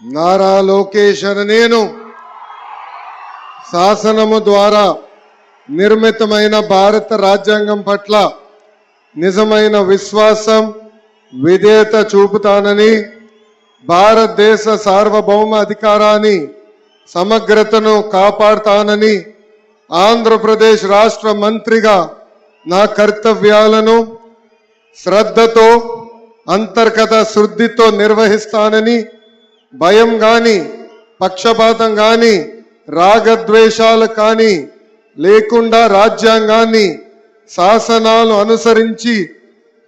నారా లోకేష్ అనే నేను శాసనము ద్వారా నిర్మితమైన భారత రాజ్యాంగం పట్ల నిజమైన విశ్వాసం విధేయత చూపుతానని, భారతదేశ సార్వభౌమ అధికారాన్ని సమగ్రతను కాపాడుతానని, ఆంధ్రప్రదేశ్ రాష్ట్ర మంత్రిగా నా కర్తవ్యాలను శ్రద్ధతో అంతర్గత శుద్ధితో నిర్వహిస్తానని, భయం గాని పక్షపాతం గాని రాగద్వేషాలు కానీ లేకుండా రాజ్యాంగాన్ని శాసనాలు అనుసరించి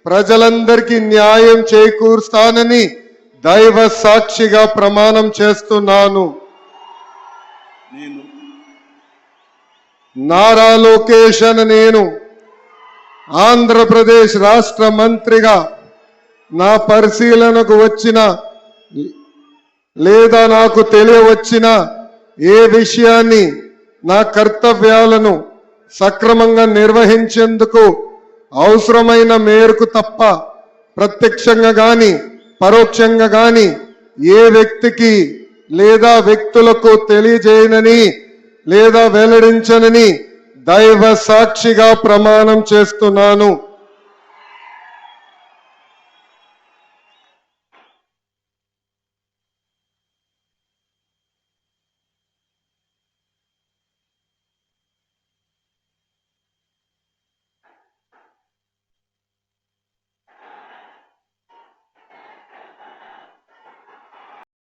ప్రజలందరికీ న్యాయం చేకూరుస్తానని దైవ సాక్షిగా ప్రమాణం చేస్తున్నాను. నారా లోకేష్ అనే నేను ఆంధ్రప్రదేశ్ రాష్ట్ర మంత్రిగా నా పరిశీలనకు వచ్చిన లేదా నాకు తెలియవచ్చిన ఏ విషయాన్ని నా కర్తవ్యాలను సక్రమంగా నిర్వహించేందుకు అవసరమైన మేరకు తప్ప ప్రత్యక్షంగా గాని పరోక్షంగా గాని ఏ వ్యక్తికి లేదా వ్యక్తులకు తెలియజేయనని లేదా వెల్లడించనని దైవ సాక్షిగా ప్రమాణం చేస్తున్నాను.